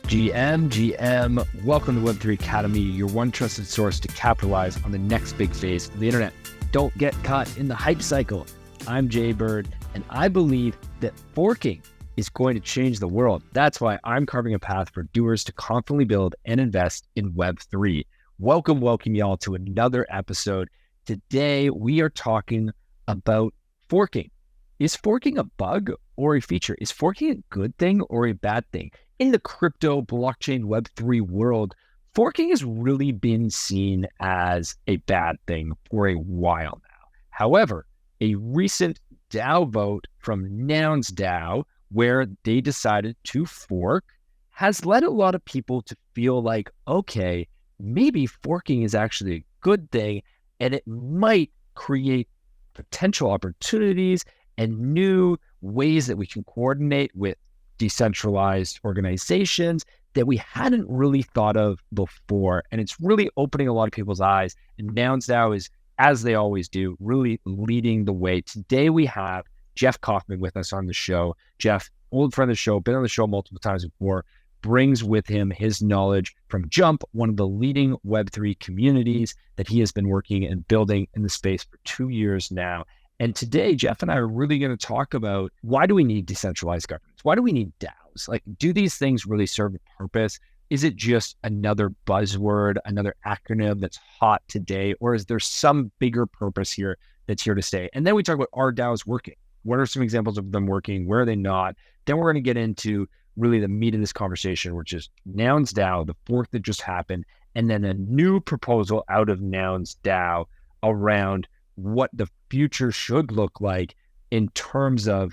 GM, welcome to Web3 Academy, your one trusted source to capitalize on the next big phase of the internet. Don't get caught in the hype cycle. I'm Jay Bird, and I believe that forking is going to change the world. That's why I'm carving a path for doers to confidently build and invest in Web3. Welcome y'all to another episode. Today, we are talking about forking. Is forking a bug or a feature? Is forking a good thing or a bad thing? In the crypto, blockchain, Web3 world, forking has really been seen as a bad thing for a while now. However, a recent DAO vote from Nouns DAO, where they decided to fork, has led a lot of people to feel like, okay, maybe forking is actually a good thing, and it might create potential opportunities and new ways that we can coordinate with decentralized organizations that we hadn't really thought of before. And it's really opening a lot of people's eyes. And Nouns DAO is, as they always do, really leading the way. Today we have Jeff Kaufman with us on the show. Jeff, old friend of the show, been on the show multiple times before, brings with him his knowledge from Jump, one of the leading Web3 communities that he has been working and building in the space for 2 years now. And today, Jeff and I are really going to talk about, why do we need decentralized governance? Why do we need DAOs? Like, do these things really serve a purpose? Is it just another buzzword, another acronym that's hot today? Or is there some bigger purpose here that's here to stay? And then we talk about, are DAOs working? What are some examples of them working? Where are they not? Then we're going to get into really the meat of this conversation, which is Nouns DAO, the fork that just happened, and then a new proposal out of Nouns DAO around what the future should look like in terms of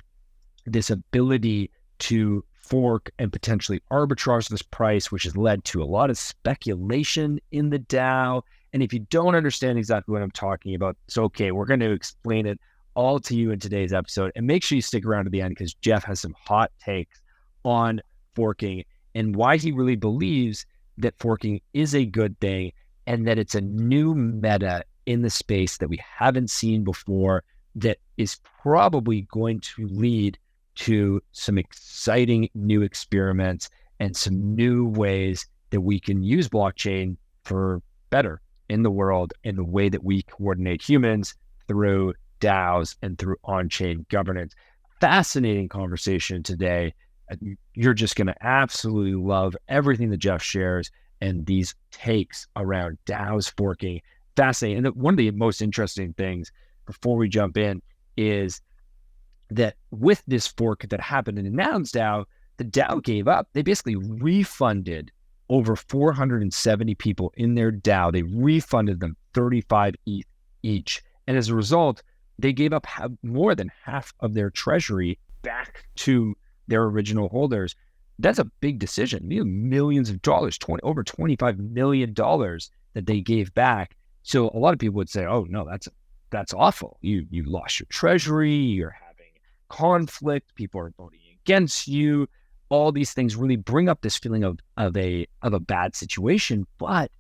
this ability to fork and potentially arbitrage this price, which has led to a lot of speculation in the DAO. And if you don't understand exactly what I'm talking about, it's okay. We're going to explain it all to you in today's episode. And make sure you stick around to the end because Jeff has some hot takes on forking and why he really believes that forking is a good thing and that it's a new meta in the space that we haven't seen before that is probably going to lead to some exciting new experiments and some new ways that we can use blockchain for better in the world in the way that we coordinate humans through DAOs and through on-chain governance. Fascinating conversation today. You're just going to absolutely love everything that Jeff shares and these takes around DAOs forking. Fascinating. And one of the most interesting things before we jump in is that with this fork that happened in the Nouns DAO, the DAO gave up. They basically refunded over 470 people in their DAO. They refunded them 35 ETH each. And as a result, they gave up more than half of their treasury back to their original holders. That's a big decision. Millions of dollars, over $25 million that they gave back. So a lot of people would say, oh, no, that's awful. You lost your treasury, you're having conflict, people are voting against you. All these things really bring up this feeling of a bad situation, but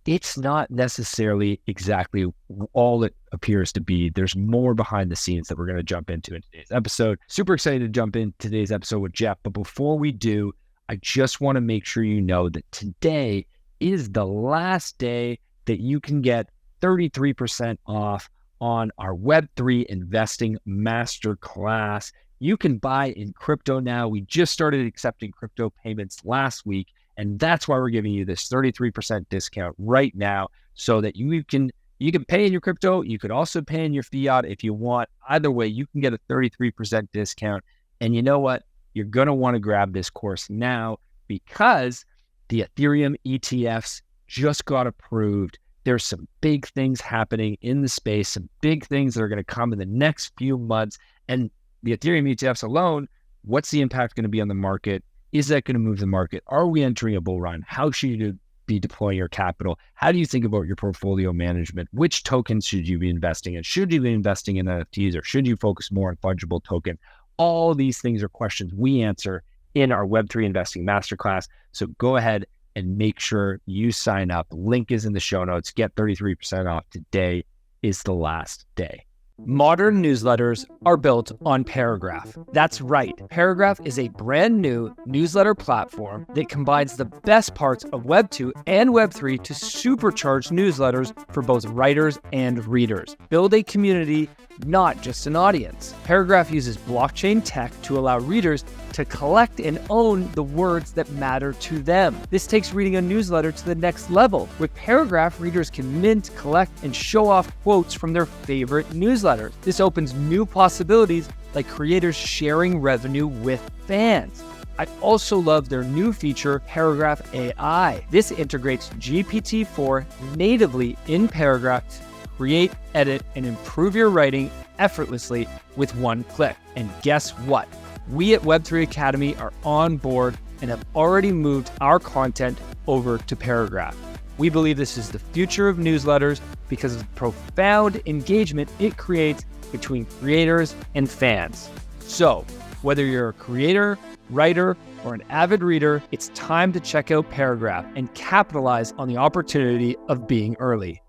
it's not necessarily exactly all it appears to be. There's more behind the scenes that we're going to jump into in today's episode. Super excited to jump in today's episode with Jeff. But before we do, I just want to make sure you know that today is the last day that you can get 33% off on our Web3 investing masterclass. You can buy in crypto now. We just started accepting crypto payments last week, and that's why we're giving you this 33% discount right now so that you can pay in your crypto. You could also pay in your fiat if you want. Either way, you can get a 33% discount. And you know what? You're going to want to grab this course now because the Ethereum ETFs just got approved. There's some big things happening in the space, some big things that are going to come in the next few months. And the Ethereum ETFs alone, what's the impact going to be on the market? Is that going to move the market? Are we entering a bull run? How should you be deploying your capital? How do you think about your portfolio management? Which tokens should you be investing in? Should you be investing in NFTs or should you focus more on fungible token? All these things are questions we answer in our Web3 investing masterclass. So go ahead and make sure you sign up. Link is in the show notes. Get 33% off. Today is the last day. Modern newsletters are built on Paragraph. That's right. Paragraph is a brand new newsletter platform that combines the best parts of Web 2 and Web 3 to supercharge newsletters for both writers and readers. Build a community, not just an audience. Paragraph uses blockchain tech to allow readers to collect and own the words that matter to them. This takes reading a newsletter to the next level. With Paragraph, readers can mint, collect, and show off quotes from their favorite newsletters. This opens new possibilities like creators sharing revenue with fans. I also love their new feature, Paragraph AI. This integrates GPT-4 natively in Paragraph to create, edit, and improve your writing effortlessly with one click. And guess what? We at Web3 Academy are on board and have already moved our content over to Paragraph. We believe this is the future of newsletters because of the profound engagement it creates between creators and fans. So, whether you're a creator, writer, or an avid reader, it's time to check out Paragraph and capitalize on the opportunity of being early.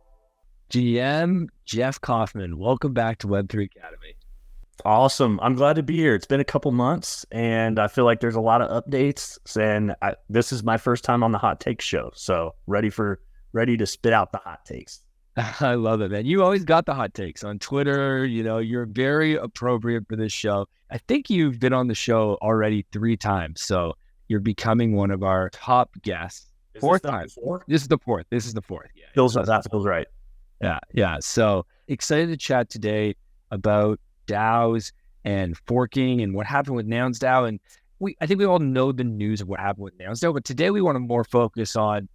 GM Jeff Kauffman, welcome back to Web3 Academy. Awesome. I'm glad to be here. It's been a couple months and I feel like there's a lot of updates, and this is my first time on the Hot Take show. So ready to spit out the hot takes. I love it, man. You always got the hot takes on Twitter. You know, you're very appropriate for this show. I think you've been on the show already 3 times. So you're becoming one of our top guests. Fourth time. This is the fourth. Yeah. That feels right. Yeah. So excited to chat today about DAOs and forking and what happened with NounsDAO. And I think we all know the news of what happened with NounsDAO, but today we want to more focus on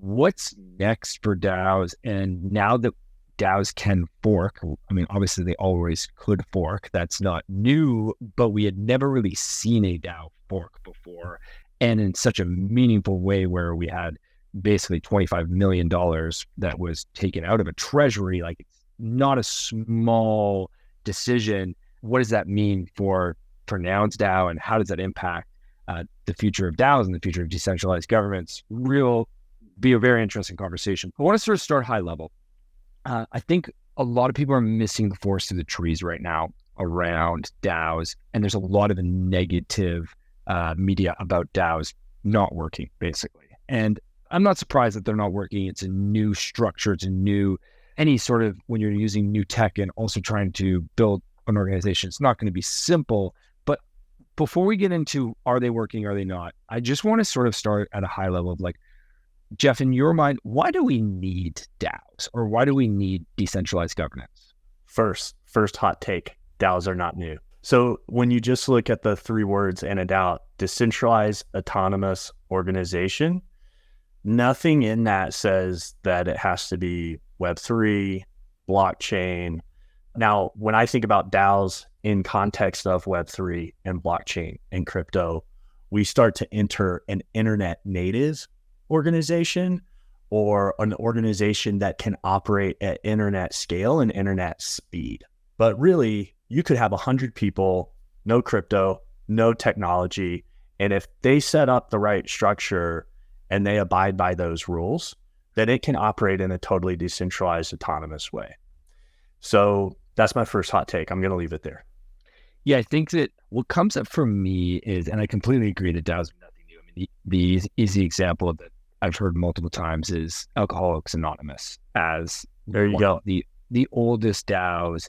what's next for DAOs. And now that DAOs can fork, I mean, obviously they always could fork. That's not new, but we had never really seen a DAO fork before. And in such a meaningful way where we had basically $25 million that was taken out of a treasury. Like, it's not a small decision. What does that mean for NounsDAO, and how does that impact the future of DAOs and the future of decentralized governments? Be a very interesting conversation. I want to sort of start high level. I think a lot of people are missing the forest through the trees right now around DAOs, and there's a lot of negative media about DAOs not working, basically. And I'm not surprised that they're not working. It's a new structure. It's a new, any sort of, when you're using new tech and also trying to build an organization, it's not going to be simple. But before we get into, are they working, are they not? I just want to sort of start at a high level of like, Jeff, in your mind, why do we need DAOs, or why do we need decentralized governance? First hot take, DAOs are not new. So when you just look at the 3 words in a DAO, decentralized autonomous organization, nothing in that says that it has to be Web3, blockchain. Now, when I think about DAOs in context of Web3 and blockchain and crypto, we start to enter an internet native organization, or an organization that can operate at internet scale and internet speed. But really, you could have 100 people, no crypto, no technology, and if they set up the right structure and they abide by those rules, then it can operate in a totally decentralized, autonomous way. So that's my first hot take. I'm going to leave it there. Yeah, I think that what comes up for me is, and I completely agree that DAOs are nothing new. I mean, the easy example of it I've heard multiple times is Alcoholics Anonymous as there you go. The oldest DAOs.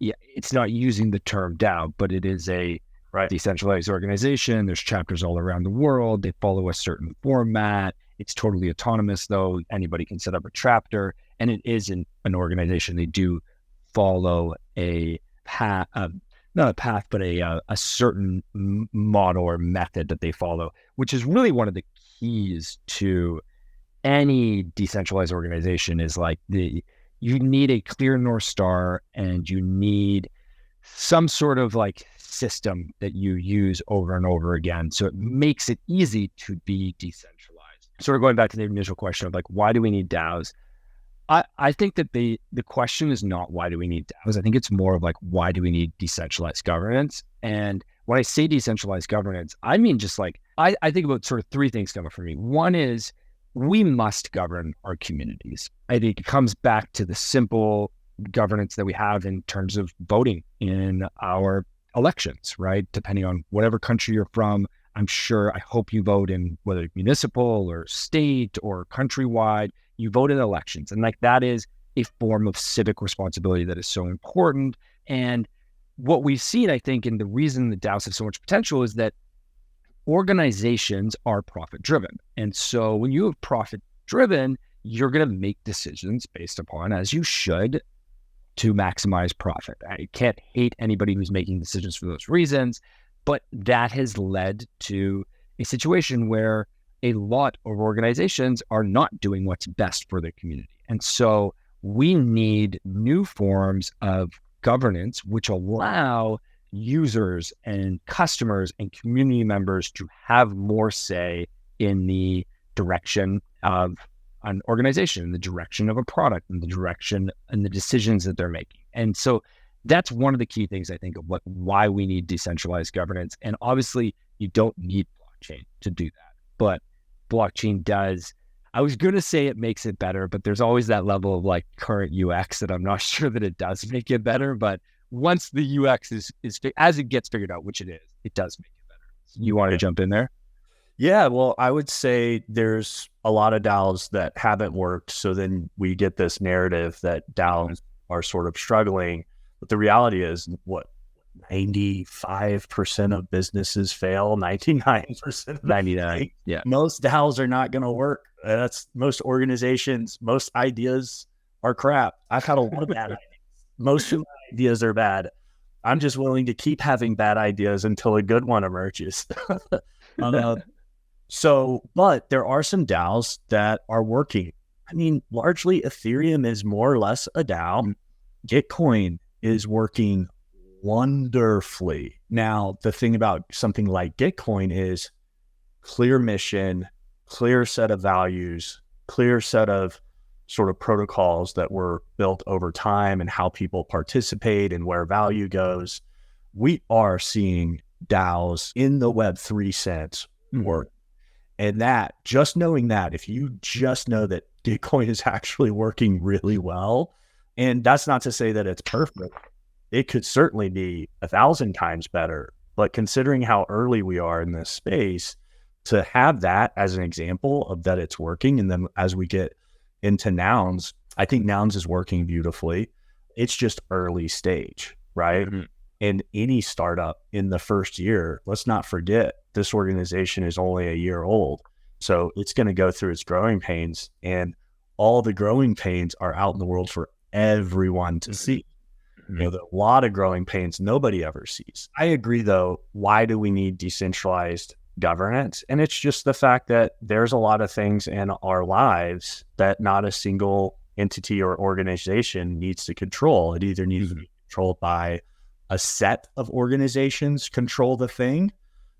It's not using the term DAO, but it is a decentralized organization. There's chapters all around the world. They follow a certain format. It's totally autonomous, though. Anybody can set up a chapter, and it is an organization. They do follow a path, not a path, but a certain model or method that they follow, which is really one of the keys to any decentralized organization. Is like you need a clear North Star, and you need some sort of like system that you use over and over again. So it makes it easy to be decentralized. Sort of going back to the initial question of like, why do we need DAOs? I think that the question is not why do we need DAOs? I think it's more of like, why do we need decentralized governance? And when I say decentralized governance, I mean just like, I think about sort of 3 things coming for me. One is we must govern our communities. I think it comes back to the simple governance that we have in terms of voting in our elections, right? Depending on whatever country you're from, I hope you vote in whether it's municipal or state or countrywide, you vote in elections. And like that is a form of civic responsibility that is so important. And what we've seen, I think, and the reason the DAOs have so much potential is that organizations are profit driven. And so when you have profit driven, you're going to make decisions based upon, as you should, to maximize profit. I can't hate anybody who's making decisions for those reasons, but that has led to a situation where a lot of organizations are not doing what's best for their community. And so we need new forms of governance which allow users and customers and community members to have more say in the direction of an organization, in the direction of a product, in the direction and the decisions that they're making. And so that's one of the key things, I think, of why we need decentralized governance. And obviously, you don't need blockchain to do that. But blockchain does, I was going to say it makes it better, but there's always that level of like current UX that I'm not sure that it does make it better. But once the UX is as it gets figured out, which it is, it does make it better. You want to jump in there? Yeah, well, I would say there's a lot of DAOs that haven't worked. So then we get this narrative that DAOs are sort of struggling. But the reality is, 95% of businesses fail, 99%. 99, yeah. Most DAOs are not going to work. That's most organizations, most ideas are crap. I've had a lot of bad ideas. Most of my ideas are bad. I'm just willing to keep having bad ideas until a good one emerges. But there are some DAOs that are working. I mean, largely Ethereum is more or less a DAO. Gitcoin is working wonderfully. Now, the thing about something like Gitcoin is clear mission, clear set of values, clear set of sort of protocols that were built over time and how people participate and where value goes. We are seeing DAOs in the Web3 sense work. And that, just knowing that, if you just know that Gitcoin is actually working really well, and that's not to say that it's perfect, it could certainly be 1,000 times better. But considering how early we are in this space, to have that as an example of that it's working, and then as we get into Nouns, I think Nouns is working beautifully. It's just early stage, right? Mm-hmm. And any startup in the first year, let's not forget, this organization is only a year old. So it's going to go through its growing pains, and all the growing pains are out in the world for everyone to see. Mm-hmm. You know, a lot of growing pains nobody ever sees. I agree, though. Why do we need decentralized governance? And it's just the fact that there's a lot of things in our lives that not a single entity or organization needs to control. It either needs to be controlled by a set of organizations control the thing,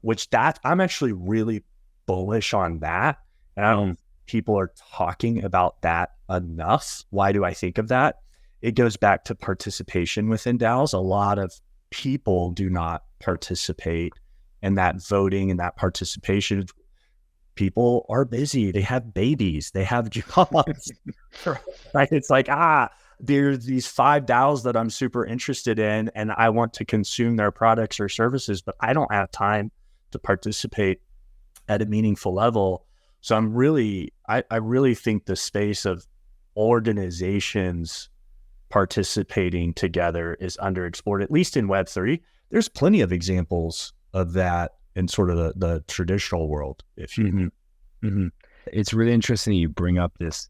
which that I'm actually really bullish on that. And I don't know if people are talking about that enough. Why do I think of that? It goes back to participation within DAOs. A lot of people do not participate in that voting and that participation. People are busy. They have babies. They have jobs. Right? It's like, there's these 5 DAOs that I'm super interested in, and I want to consume their products or services, but I don't have time to participate at a meaningful level. So I really think the space of organizations participating together is underexplored, at least in Web3. There's plenty of examples of that in sort of the traditional world. If you It's really interesting you bring up this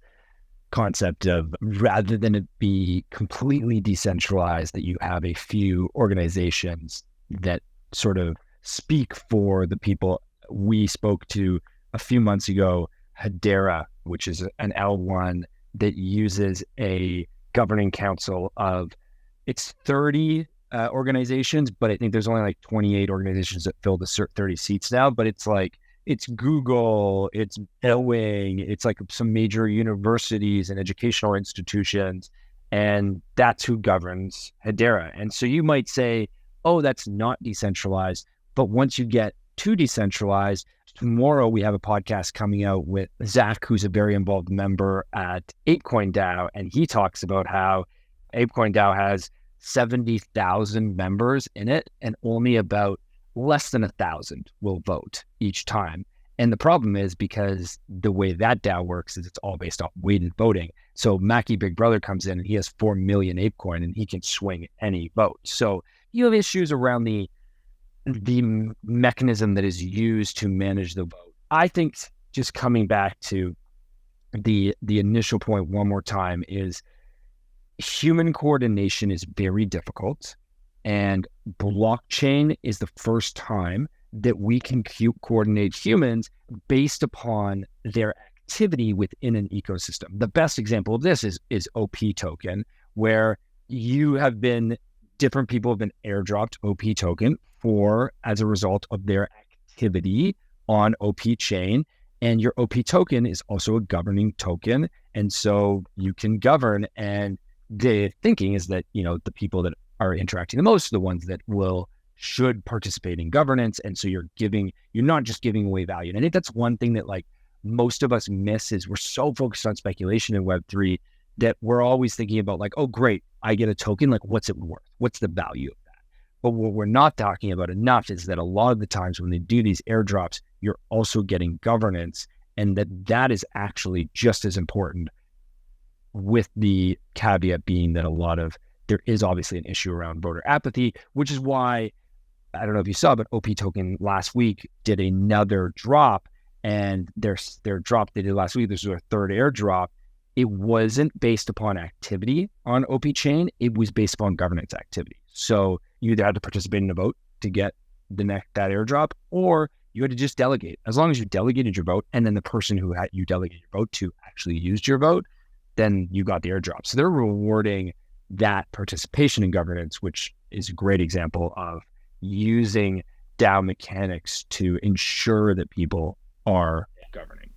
concept of, rather than it be completely decentralized, that you have a few organizations that sort of speak for the people. We spoke to a few months ago, Hedera, which is an L1 that uses a governing council of, it's 30 organizations, but I think there's only like 28 organizations that fill the 30 seats now. But it's like, it's Google, it's Boeing, it's like some major universities and educational institutions, and that's who governs Hedera. And so you might say, oh, that's not decentralized. But once you get to decentralized, tomorrow we have a podcast coming out with Zach, who's a very involved member at 8coin DAO, and he talks about how ApeCoin DAO has 70,000 members in it, and only about less than 1,000 will vote each time. And the problem is because the way that DAO works is it's all based off weighted voting. So Mackie Big Brother comes in and he has 4 million ApeCoin and he can swing any vote. So you have issues around the mechanism that is used to manage the vote. I think just coming back to the initial point one more time is human coordination is very difficult, and blockchain is the first time that we can coordinate humans based upon their activity within an ecosystem. The best example of this is OP token, where different people have been airdropped OP token as a result of their activity on OP chain. And your OP token is also a governing token. And so you can govern. And the thinking is that, the people that are interacting the most are the ones that should participate in governance. And so you're not just giving away value. And I think that's one thing that most of us miss is we're so focused on speculation in Web3 that we're always thinking about oh, great, I get a token. What's it worth? What's the value of that? But what we're not talking about enough is that a lot of the times when they do these airdrops, you're also getting governance, and that is actually just as important, with the caveat being that there is obviously an issue around voter apathy, which is why, I don't know if you saw, but OP token last week did another drop, and their drop they did last week, this was their third airdrop. It wasn't based upon activity on OP chain. It was based upon governance activity. So you either had to participate in a vote to get that airdrop, or you had to just delegate. As long as you delegated your vote, and then the person who you delegated your vote to actually used your vote, then you got the airdrop. So they're rewarding that participation in governance, which is a great example of using DAO mechanics to ensure that people are governing.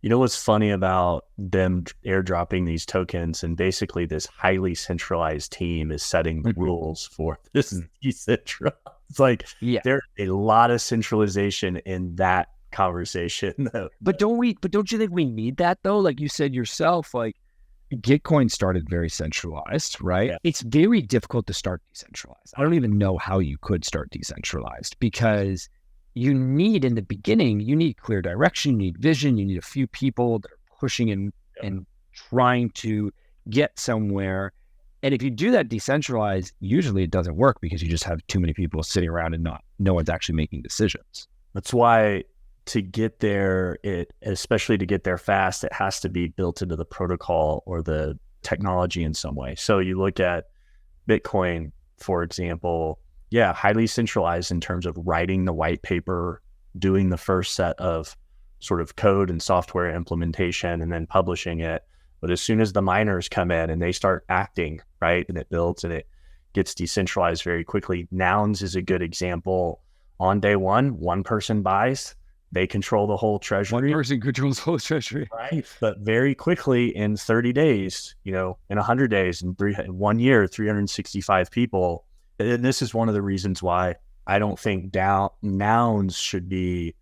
You know what's funny about them airdropping these tokens, and basically this highly centralized team is setting the rules for this decentralized. It's there's a lot of centralization in that conversation. But don't you think we need that though? Like you said yourself, Gitcoin started very centralized, right? Yeah. It's very difficult to start decentralized. I don't even know how you could start decentralized, because you need, in the beginning, you need clear direction, you need vision, you need a few people that are pushing and trying to get somewhere. And if you do that decentralized, usually it doesn't work because you just have too many people sitting around and no one's actually making decisions. That's why to get there, especially to get there fast, it has to be built into the protocol or the technology in some way. So you look at Bitcoin, for example, highly centralized in terms of writing the white paper, doing the first set of sort of code and software implementation, and then publishing it. But as soon as the miners come in and they start acting, right, and it builds and it gets decentralized very quickly. Nouns is a good example. On day one person buys, they control the whole treasury. One person controls the whole treasury. Right. But very quickly, in 30 days, in 100 days, in 1 year, 365 people. And this is one of the reasons why I don't think nouns should be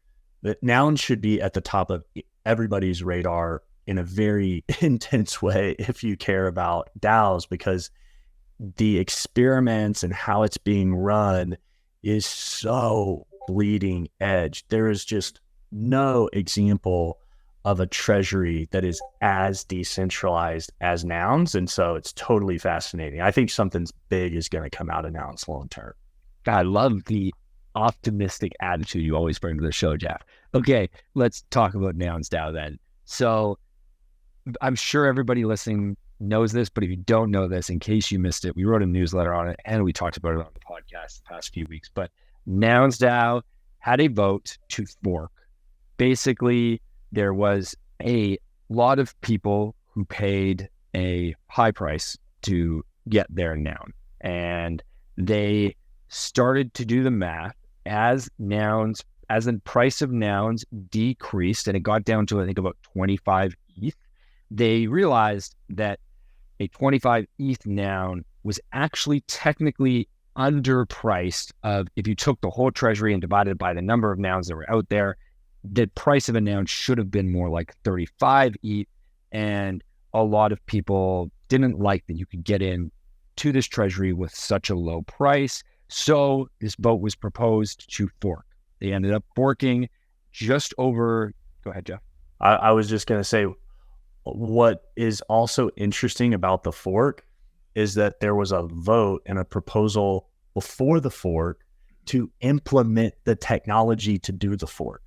at the top of everybody's radar in a very intense way if you care about DAOs, because the experiments and how it's being run is so bleeding edge. There is just no example of a treasury that is as decentralized as nouns. And so it's totally fascinating. I think something's big is going to come out of nouns long term. I love the optimistic attitude you always bring to the show, Jeff. Okay, let's talk about nouns DAO then. So I'm sure everybody listening knows this, but if you don't know this, in case you missed it, we wrote a newsletter on it and we talked about it on the podcast the past few weeks. But nouns DAO had a vote to fork. Basically, there was a lot of people who paid a high price to get their noun, and they started to do the math as the price of nouns decreased, and it got down to, I think, about 25 ETH. They realized that a 25 ETH noun was actually technically underpriced. If you took the whole treasury and divided it by the number of nouns that were out there, the price of a noun should have been more like 35 ETH. And a lot of people didn't like that you could get in to this treasury with such a low price. So this vote was proposed to fork. They ended up forking just over. Go ahead, Jeff. I was just going to say, what is also interesting about the fork is that there was a vote and a proposal before the fork to implement the technology to do the fork.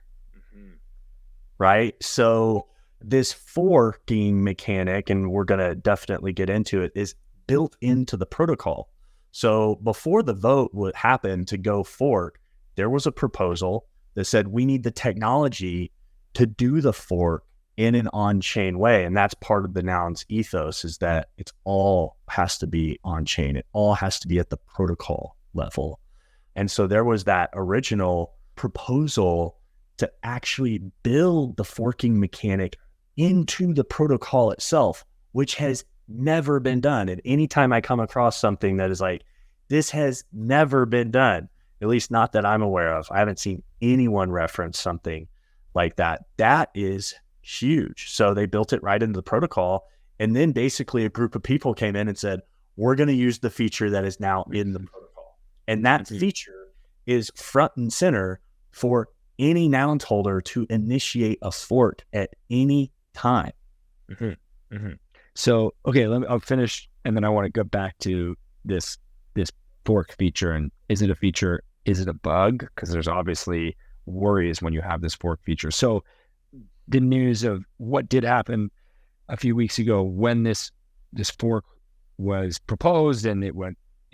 Right? So this forking mechanic, and we're going to definitely get into it, is built into the protocol. So before the vote would happen to go fork, there was a proposal that said we need the technology to do the fork in an on-chain way. And that's part of the Nouns ethos, is that it's all has to be on-chain. It all has to be at the protocol level. And so there was that original proposal to actually build the forking mechanic into the protocol itself, which has never been done. And anytime I come across something that is like, this has never been done, at least not that I'm aware of, I haven't seen anyone reference something like that. That is huge. So they built it right into the protocol. And then basically a group of people came in and said, we're going to use the feature that is now in the protocol. And that feature is front and center for any nouns holder to initiate a fork at any time. So, okay, I'll finish, and then I want to go back to this fork feature. And is it a feature? Is it a bug? Because there's obviously worries when you have this fork feature. So the news of what did happen a few weeks ago when this fork was proposed and it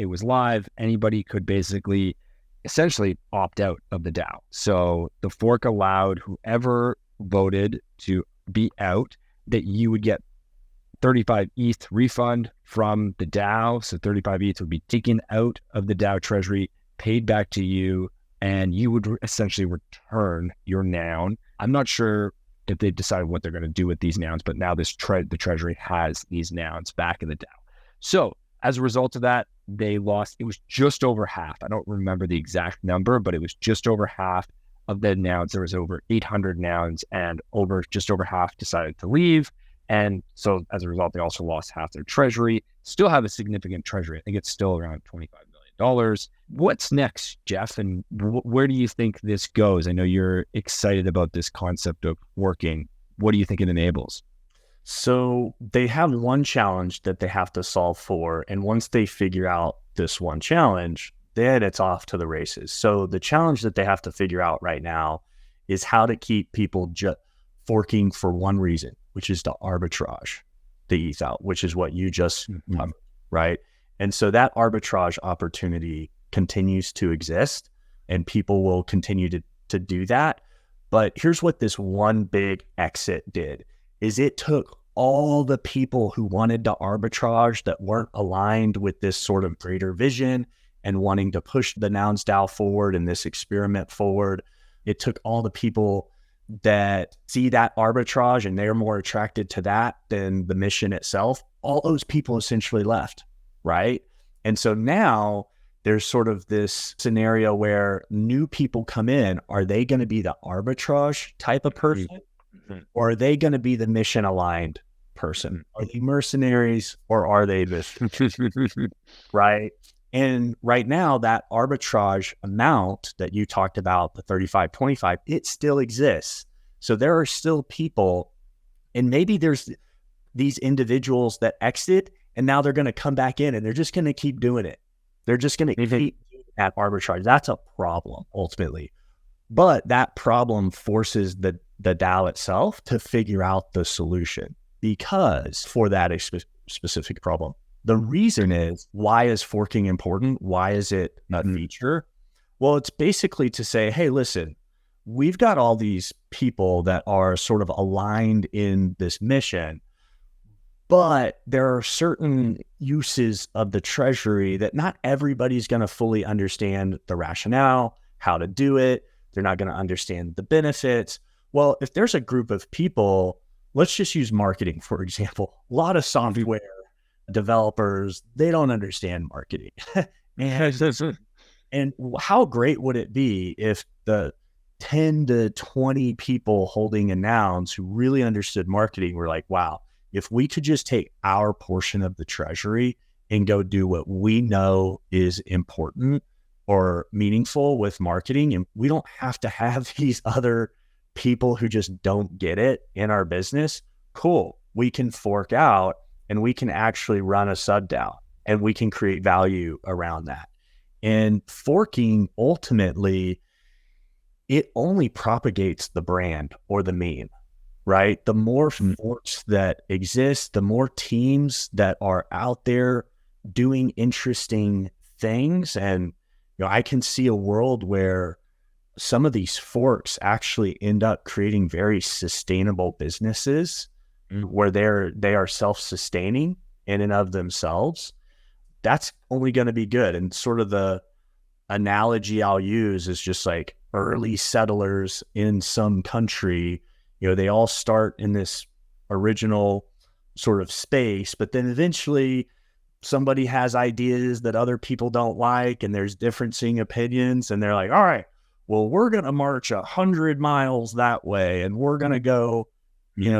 was live, anybody could basically essentially opt out of the DAO. So the fork allowed whoever voted to be out, that you would get 35 ETH refund from the DAO. So 35 ETH would be taken out of the DAO treasury, paid back to you, and you would essentially return your noun. I'm not sure if they've decided what they're going to do with these nouns, but now the treasury has these nouns back in the DAO. So as a result of that, they lost, it was just over half. I don't remember the exact number, but it was just over half of the nouns. There was over 800 nouns, and just over half decided to leave. And so as a result, they also lost half their treasury. Still have a significant treasury. I think it's still around $25 million. What's next, Jeff? And where do you think this goes? I know you're excited about this concept of working. What do you think it enables? So they have one challenge that they have to solve for. And once they figure out this one challenge, then it's off to the races. So the challenge that they have to figure out right now is how to keep people forking for one reason, which is to arbitrage the ETH out, which is what you just covered, right? And so that arbitrage opportunity continues to exist, and people will continue to do that. But here's what this one big exit did, is it took all the people who wanted to arbitrage that weren't aligned with this sort of greater vision and wanting to push the Nouns DAO forward and this experiment forward. It took all the people that see that arbitrage and they're more attracted to that than the mission itself. All those people essentially left, right? And so now there's sort of this scenario where new people come in. Are they going to be the arbitrage type of person? Or are they going to be the mission aligned person? Are they mercenaries, or are they this? Right? And right now, that arbitrage amount that you talked about, the 35.25, it still exists. So there are still people, and maybe there's these individuals that exit, and now they're going to come back in, and they're just going to keep doing it. They're just going to keep doing that arbitrage. That's a problem, ultimately. But that problem forces the DAO itself to figure out the solution, because for that specific problem. The reason is, why is forking important? Why is it a feature? Well, it's basically to say, hey, listen, we've got all these people that are sort of aligned in this mission, but there are certain uses of the treasury that not everybody's going to fully understand the rationale, how to do it. They're not going to understand the benefits. Well, if there's a group of people, let's just use marketing, for example. A lot of software developers, they don't understand marketing. And how great would it be if the 10 to 20 people holding a nouns who really understood marketing were like, wow, if we could just take our portion of the treasury and go do what we know is important or meaningful with marketing. And we don't have to have these other people who just don't get it in our business. Cool. We can fork out and we can actually run a sub DAO and we can create value around that. And forking, ultimately, it only propagates the brand or the meme, right? The more forks that exist, the more teams that are out there doing interesting things. And, I can see a world where some of these forks actually end up creating very sustainable businesses where they are self-sustaining in and of themselves. That's only going to be good. And sort of the analogy I'll use is just like early settlers in some country, they all start in this original sort of space, but then eventually somebody has ideas that other people don't like, and there's differencing opinions, and they're like, all right, well, we're going to march 100 miles that way, and we're going to go,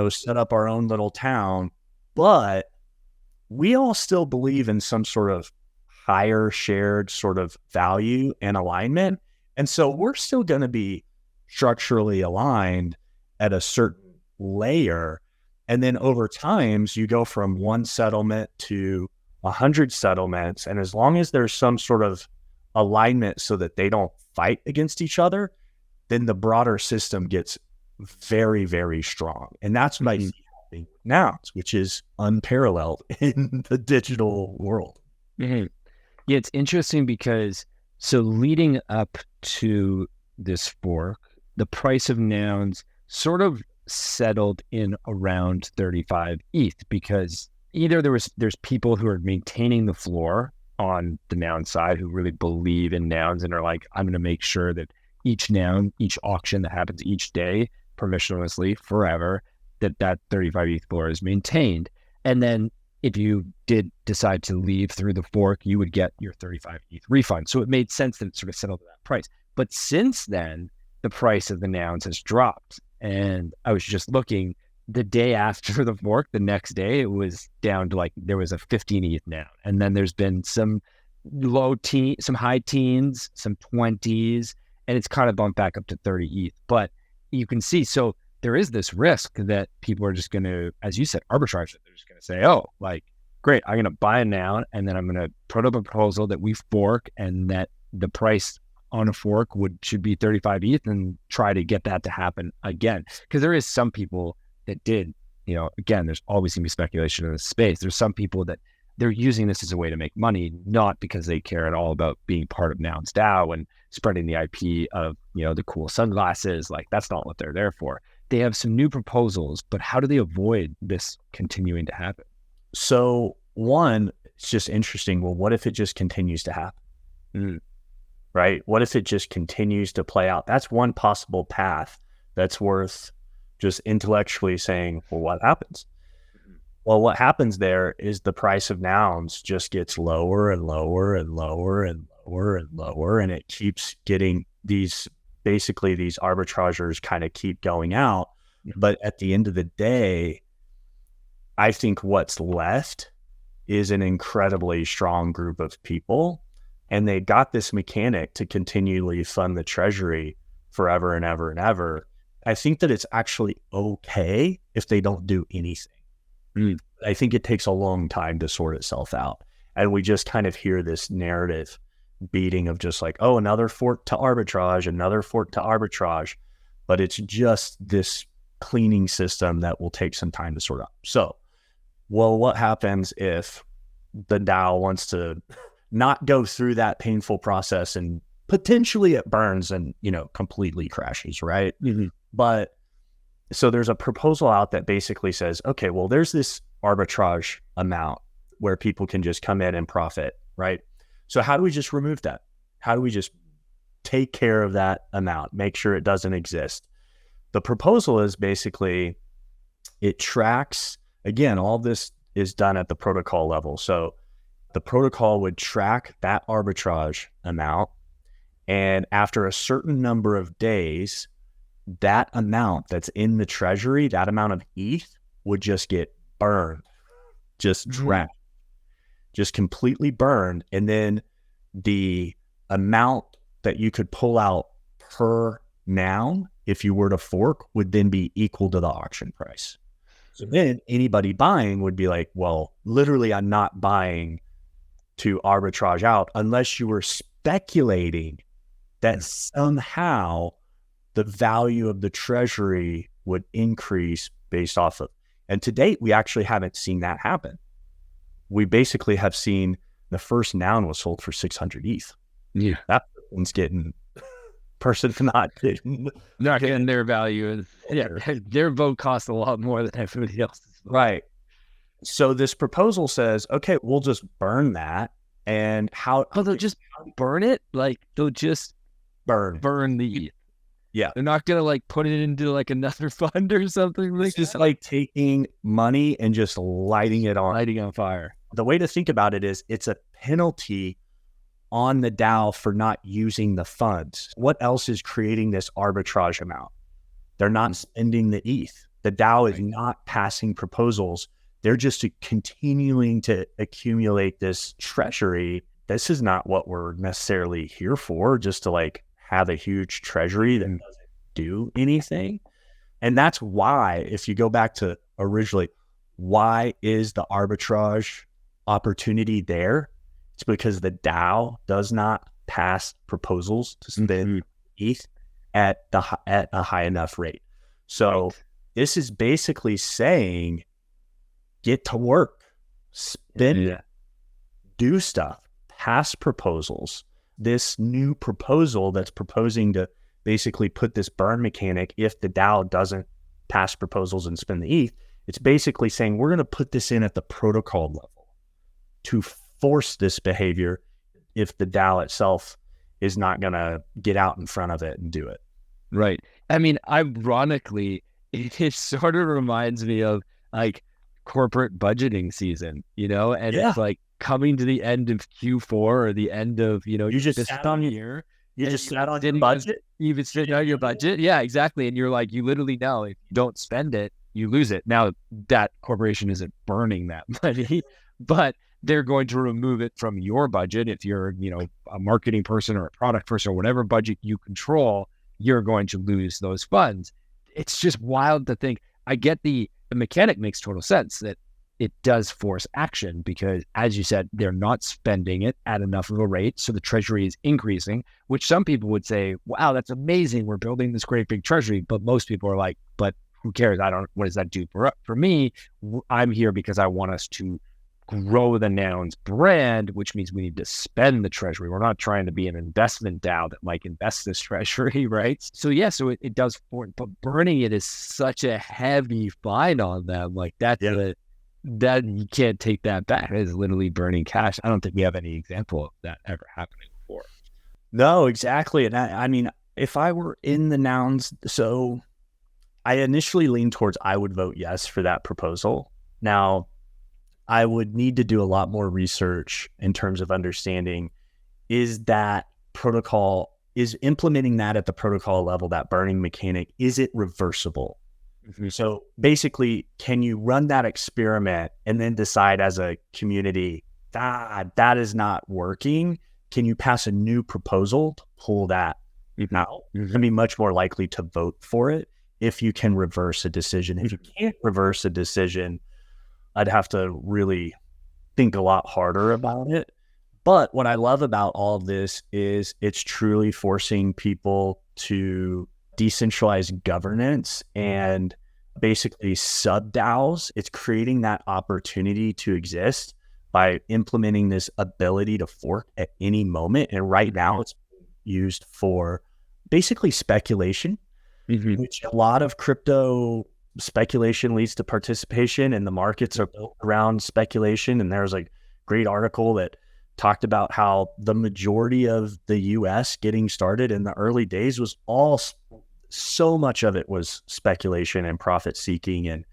set up our own little town. But we all still believe in some sort of higher shared sort of value and alignment. And so we're still going to be structurally aligned at a certain layer. And then over time, you go from one settlement to 100 settlements. And as long as there's some sort of alignment so that they don't fight against each other, then the broader system gets very, very strong. And that's what I see happening now, which is unparalleled in the digital world. Yeah, it's interesting because so leading up to this fork, the price of nouns sort of settled in around 35 ETH because either there's people who are maintaining the floor on the noun side who really believe in nouns and are like, I'm going to make sure that each noun, each auction that happens each day, permissionlessly forever, that 35 ETH floor is maintained. And then if you did decide to leave through the fork, you would get your 35 ETH refund. So it made sense that it sort of settled at that price. But since then, the price of the nouns has dropped. And I was just looking the day after the fork, the next day, it was down to there was a 15 ETH noun. And then there's been some some high teens, some 20s, and it's kind of bumped back up to 30 ETH. But you can see, so there is this risk that people are just going to, as you said, arbitrage it. They're just going to say, oh, great, I'm going to buy a noun and then I'm going to put up a proposal that we fork and that the price on a fork should be 35 ETH and try to get that to happen again. Because there is some people that did, again, there's always going to be speculation in this space. There's some people that they're using this as a way to make money, not because they care at all about being part of Nouns DAO and spreading the IP of, the cool sunglasses. That's not what they're there for. They have some new proposals, but how do they avoid this continuing to happen? So one, it's just interesting. Well, what if it just continues to happen? Right? What if it just continues to play out? That's one possible path that's worth just intellectually saying, well, what happens? Well, what happens there is the price of nouns just gets lower and lower and lower and lower and lower. And it keeps getting these arbitrageurs kind of keep going out. But at the end of the day, I think what's left is an incredibly strong group of people. And they got this mechanic to continually fund the treasury forever and ever and ever. I think that it's actually okay if they don't do anything. I think it takes a long time to sort itself out. And we just kind of hear this narrative beating of just another fork to arbitrage, another fork to arbitrage. But it's just this cleaning system that will take some time to sort out. So, well, what happens if the DAO wants to not go through that painful process and potentially it burns and, completely crashes, right? But so there's a proposal out that basically says, okay, well, there's this arbitrage amount where people can just come in and profit, right? So how do we just remove that? How do we just take care of that amount, make sure it doesn't exist? The proposal is basically it tracks, again, all this is done at the protocol level. So the protocol would track that arbitrage amount. And after a certain number of days, that amount that's in the treasury, that amount of ETH would just get burned, just tracked. just completely burned. And then the amount that you could pull out per noun, if you were to fork, would then be equal to the auction price. So then anybody buying would be like, well, literally, I'm not buying to arbitrage out unless you were speculating that somehow the value of the treasury would increase based off of. And to date, we actually haven't seen that happen. We basically have seen the first noun was sold for 600 ETH. Yeah. That person's not getting their value. Yeah, their vote costs a lot more than everybody else's vote. Right. So this proposal says, okay, we'll just burn that. And how? Oh, they'll just burn it? Like, they'll just burn the ETH. Yeah. They're not going to like put it into like another fund or something like it's just that? like taking money and just lighting it on. Lighting on fire. The way to think about it is it's a penalty on the DAO for not using the funds. What else is creating this arbitrage amount? They're not spending the ETH. The DAO is not passing proposals. They're just continuing to accumulate this treasury. This is not what we're necessarily here for, just to like have a huge treasury that doesn't do anything. And that's why, if you go back to originally, why is the arbitrage opportunity there? It's because the DAO does not pass proposals to spend ETH at a high enough rate. So this is basically saying, get to work, spend, do stuff, pass proposals. This new proposal that's proposing to basically put this burn mechanic, if the DAO doesn't pass proposals and spend the ETH, it's basically saying we're going to put this in at the protocol level to force this behavior if the DAO itself is not going to get out in front of it and do it. Right. I mean, ironically, it sort of reminds me of like corporate budgeting season, and it's like coming to the end of Q4 or the end of, you just sat on year. You just sat on your budget. You even spent out your budget. Yeah, exactly. And you're like, you literally know if you don't spend it, you lose it. Now that corporation isn't burning that money, but they're going to remove it from your budget. If you're, a marketing person or a product person or whatever budget you control, you're going to lose those funds. It's just wild to think. I get the mechanic makes total sense that it does force action because, as you said, they're not spending it at enough of a rate. So the treasury is increasing, which some people would say, wow, that's amazing. We're building this great big treasury. But most people are like, but who cares? What does that do for me? I'm here because I want us to grow the Nouns brand, which means we need to spend the treasury. We're not trying to be an investment DAO that might invest this treasury, right? So it does, but burning it is such a heavy fine on them. Like that you can't take that back. It's literally burning cash. I don't think we have any example of that ever happening before. No, exactly. And I mean, if I were in the Nouns, so I initially leaned towards I would vote yes for that proposal. Now, I would need to do a lot more research in terms of understanding, is that protocol, is implementing that at the protocol level, that burning mechanic, is it reversible? Mm-hmm. So basically, can you run that experiment and then decide as a community, that is not working? Can you pass a new proposal to pull that out? You're going to be much more likely to vote for it if you can reverse a decision. If you can't reverse a decision, I'd have to really think a lot harder about it. But what I love about all of this is it's truly forcing people to decentralize governance and basically sub-DAOs. It's creating that opportunity to exist by implementing this ability to fork at any moment. And right now it's used for basically speculation, which a lot of crypto speculation leads to participation, and the markets are built around speculation. And there's a great article that talked about how the majority of the US getting started in the early days was so much of it was speculation and profit seeking. And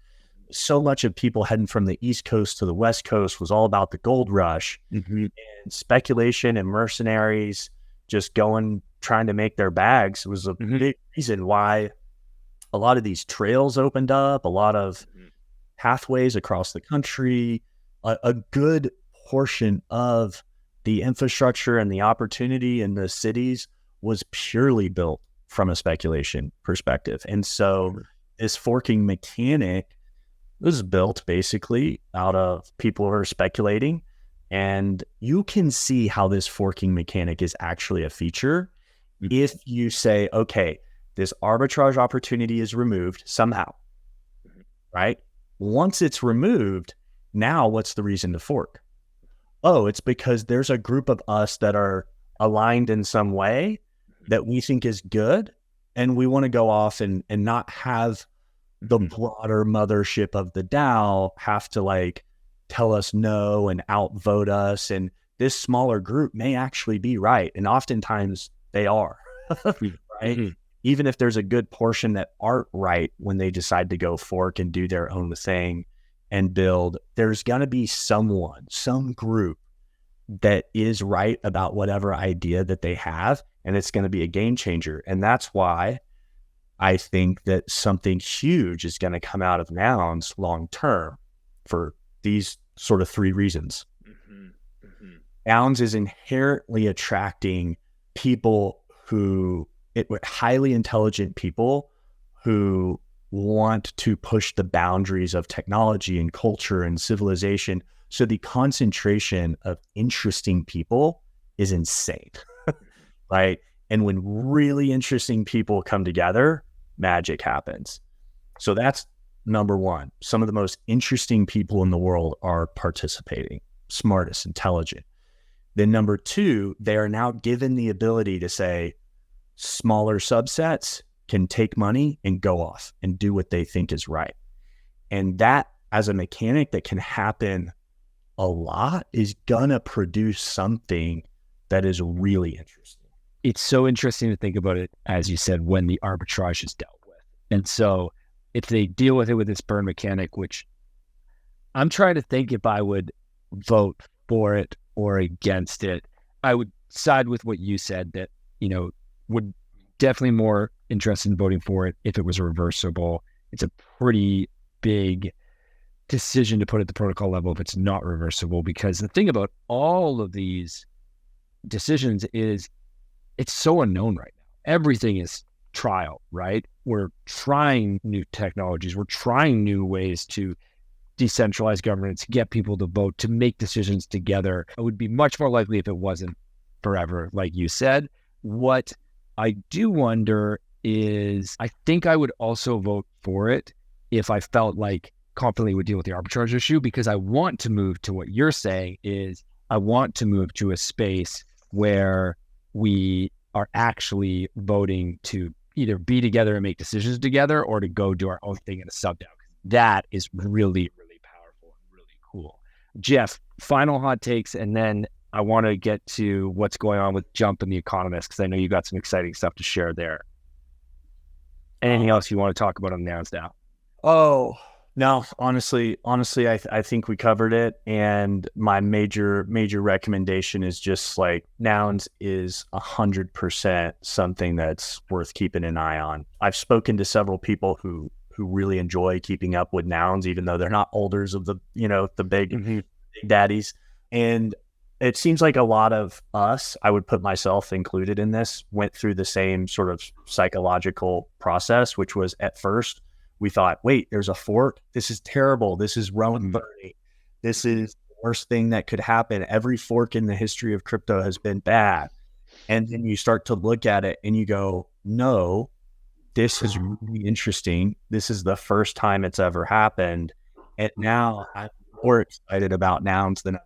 so much of people heading from the East Coast to the West Coast was all about the gold rush and speculation and mercenaries just trying to make their bags was a big reason why a lot of these trails opened up, a lot of pathways across the country. A good portion of the infrastructure and the opportunity in the cities was purely built from a speculation perspective. And so this forking mechanic was built basically out of people who are speculating. And you can see how this forking mechanic is actually a feature if you say, okay, this arbitrage opportunity is removed somehow, right? Once it's removed, now what's the reason to fork? Oh, it's because there's a group of us that are aligned in some way that we think is good, and we want to go off and not have the broader mothership of the DAO have to like tell us no and outvote us. And this smaller group may actually be right. And oftentimes they are, right? Even if there's a good portion that aren't right when they decide to go fork and do their own thing and build, there's going to be someone, some group that is right about whatever idea that they have. And it's going to be a game changer. And that's why I think that something huge is going to come out of nouns long term for these sort of three reasons. Nouns is inherently attracting people who, highly intelligent people who want to push the boundaries of technology and culture and civilization. So the concentration of interesting people is insane, right? And when really interesting people come together, magic happens. So that's number one. Some of the most interesting people in the world are participating, smartest, intelligent. Then number two, they are now given the ability to say smaller subsets can take money and go off and do what they think is right. And that as a mechanic that can happen a lot is gonna produce something that is really interesting. It's so interesting to think about it, as you said, when the arbitrage is dealt with. And so if they deal with it with this burn mechanic, which I'm trying to think if I would vote for it or against it, I would side with what you said that, would definitely more interested in voting for it if it was reversible. It's a pretty big decision to put at the protocol level if it's not reversible, because the thing about all of these decisions is it's so unknown right now. Everything is trial, right? We're trying new technologies. We're trying new ways to decentralize governance, get people to vote, to make decisions together. It would be much more likely if it wasn't forever, like you said. What I do wonder is, I think I would also vote for it if I felt like confidently would deal with the arbitrage issue, because I want to move to what you're saying is I want to move to a space where we are actually voting to either be together and make decisions together or to go do our own thing in a sub DAO. That is really, really powerful and really cool. Jeff, final hot takes, and then I want to get to what's going on with Jump and The Economist, because I know you got some exciting stuff to share there. Anything else you want to talk about on Nouns DAO? Oh, no, honestly, I think we covered it. And my major recommendation is just like Nouns is 100% something that's worth keeping an eye on. I've spoken to several people who really enjoy keeping up with Nouns, even though they're not holders of the big daddies. And it seems like a lot of us, I would put myself included in this, went through the same sort of psychological process, which was at first we thought, wait, there's a fork. This is terrible. This is Rowan Bernie. This is the worst thing that could happen. Every fork in the history of crypto has been bad. And then you start to look at it and you go, no, this is really interesting. This is the first time it's ever happened. And now I'm more excited about Nouns than I've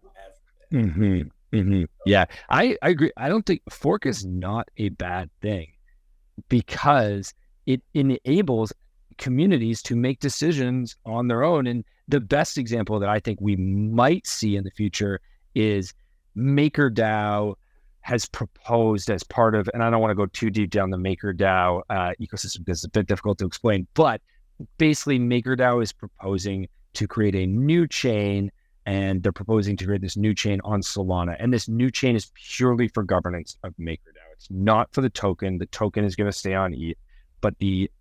ever been. Yeah, I agree. I don't think fork is not a bad thing, because it enables communities to make decisions on their own. And the best example that I think we might see in the future is MakerDAO has proposed as part of, and I don't want to go too deep down the MakerDAO ecosystem because it's a bit difficult to explain, but basically MakerDAO is proposing to create a new chain, and they're proposing to create this new chain on Solana. And this new chain is purely for governance of MakerDAO. It's not for the token. The token is going to stay on ETH, but the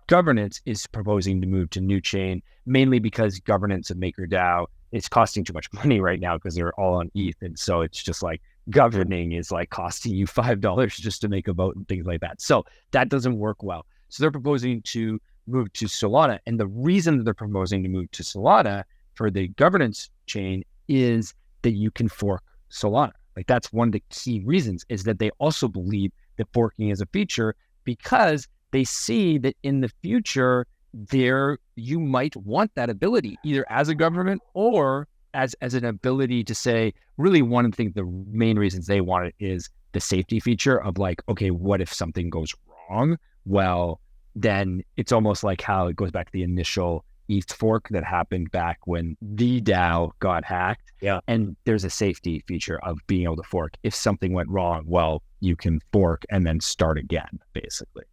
governance is proposing to move to new chain, mainly because governance of MakerDAO it's costing too much money right now because they're all on ETH. And so it's just like governing is like costing you $5 just to make a vote and things like that. So that doesn't work well. So they're proposing to move to Solana. And the reason that they're proposing to move to Solana for the governance chain is that you can fork Solana. Like that's one of the key reasons, is that they also believe that forking is a feature because they see that in the future you might want that ability either as a government or as an ability to say, really one of the things, the main reasons they want it is the safety feature of like, okay, what if something goes wrong? Well, then it's almost like how it goes back to the initial ETH fork that happened back when the DAO got hacked. Yeah. And there's a safety feature of being able to fork. If something went wrong, well, you can fork and then start again, basically.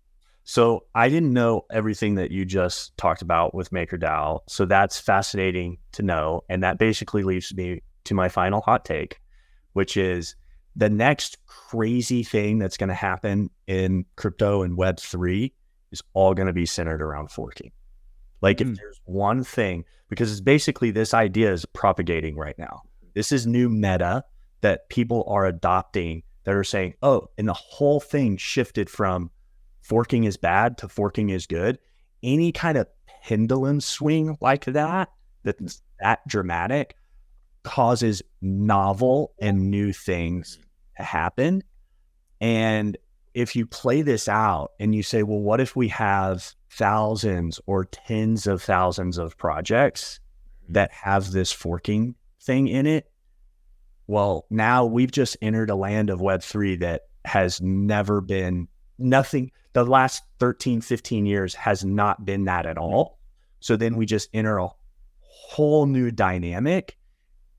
So I didn't know everything that you just talked about with MakerDAO. So that's fascinating to know. And that basically leads me to my final hot take, which is the next crazy thing that's going to happen in crypto and Web3 is all going to be centered around forking. Like if there's one thing, because it's basically this idea is propagating right now. This is new meta that people are adopting that are saying, oh, and the whole thing shifted from forking is bad to forking is good. Any kind of pendulum swing like that's that dramatic causes novel and new things to happen. And if you play this out and you say, well, what if we have thousands or tens of thousands of projects that have this forking thing in it? Well, now we've just entered a land of Web3 that has never been nothing. The last 13, 15 years has not been that at all. So then we just enter a whole new dynamic.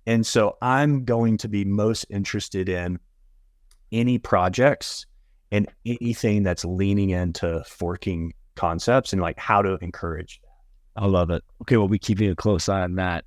And so I'm going to be most interested in any projects and anything that's leaning into forking concepts and like how to encourage that. I love it. Okay, well, we're keeping a close eye on that.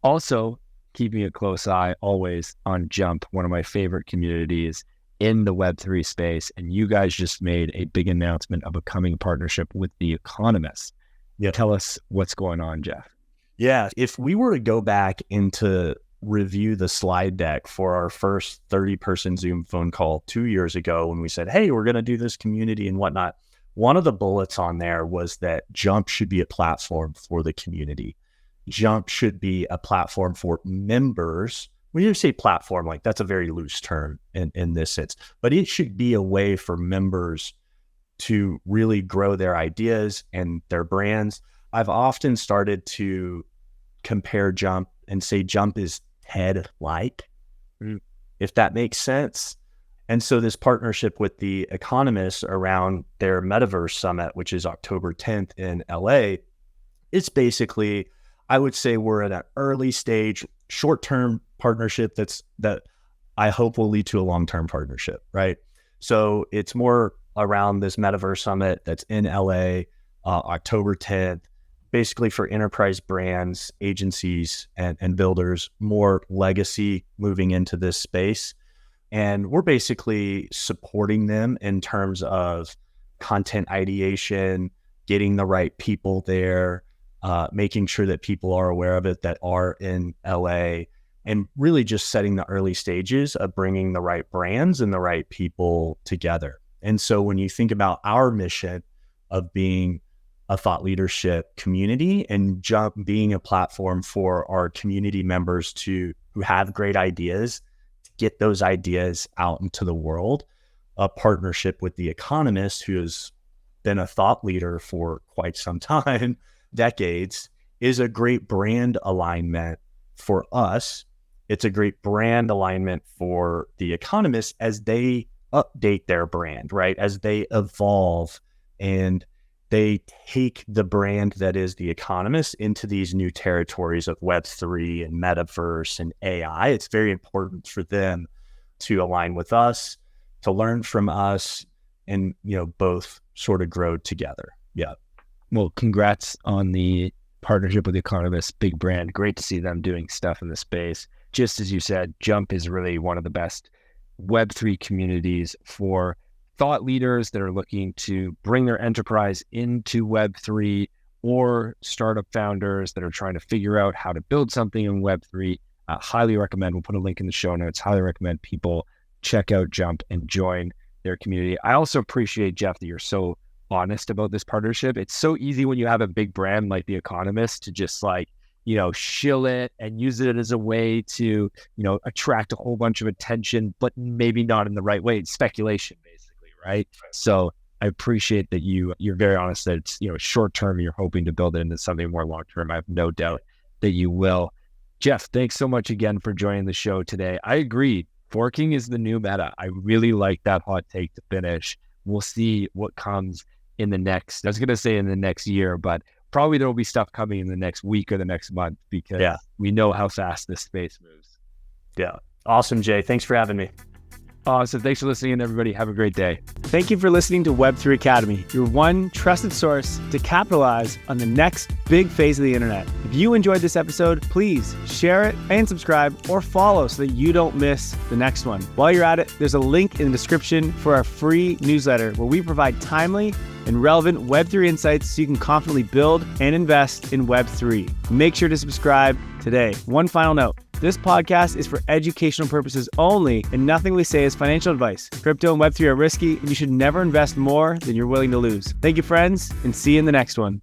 Also, keeping a close eye always on Jump, one of my favorite communities in the Web3 space. And you guys just made a big announcement of a coming partnership with The Economist. Yeah. Tell us what's going on, Jeff. Yeah. If we were to go back into review the slide deck for our first 30-person Zoom phone call 2 years ago when we said, hey, we're going to do this community and whatnot, one of the bullets on there was that Jump should be a platform for the community. Jump should be a platform for members. When you say platform, like that's a very loose term in this sense, but it should be a way for members to really grow their ideas and their brands. I've often started to compare Jump and say Jump is TED-like, if that makes sense. And so this partnership with The Economist around their Metaverse Summit, which is October 10th in LA, it's basically, I would say we're at an early stage, short-term partnership that I hope will lead to a long-term partnership, right? So it's more around this Metaverse Summit that's in LA, October 10th, basically for enterprise brands, agencies, and builders, more legacy moving into this space. And we're basically supporting them in terms of content ideation, getting the right people there, making sure that people are aware of it that are in LA, and really just setting the early stages of bringing the right brands and the right people together. And so when you think about our mission of being a thought leadership community and Jump being a platform for our community members who have great ideas, to get those ideas out into the world, a partnership with The Economist, who has been a thought leader for quite some time, decades, is a great brand alignment for us. It's a great brand alignment for The Economist as they update their brand, right? As they evolve and they take the brand that is The Economist into these new territories of Web3 and Metaverse and AI. It's very important for them to align with us, to learn from us, and, both sort of grow together. Yeah. Well, congrats on the partnership with The Economist, big brand. Great to see them doing stuff in the space. Just as you said, Jump is really one of the best Web3 communities for thought leaders that are looking to bring their enterprise into Web3 or startup founders that are trying to figure out how to build something in Web3, highly recommend, we'll put a link in the show notes, highly recommend people check out Jump and join their community. I also appreciate, Jeff, that you're so honest about this partnership. It's so easy when you have a big brand like The Economist to just shill it and use it as a way to, attract a whole bunch of attention, but maybe not in the right way. It's speculation, basically, right? So I appreciate that you're very honest that it's, short term, you're hoping to build it into something more long term. I have no doubt that you will. Jeff, thanks so much again for joining the show today. I agree. Forking is the new meta. I really like that hot take to finish. We'll see what comes in the next year, but probably there will be stuff coming in the next week or the next month because we know how fast this space moves. Yeah. Awesome, Jay. Thanks for having me. Awesome. Thanks for listening, everybody. Have a great day. Thank you for listening to Web3 Academy, your one trusted source to capitalize on the next big phase of the internet. If you enjoyed this episode, please share it and subscribe or follow so that you don't miss the next one. While you're at it, there's a link in the description for our free newsletter where we provide timely and relevant Web3 insights so you can confidently build and invest in Web3. Make sure to subscribe today. One final note. This podcast is for educational purposes only, and nothing we say is financial advice. Crypto and Web3 are risky, and you should never invest more than you're willing to lose. Thank you, friends, and see you in the next one.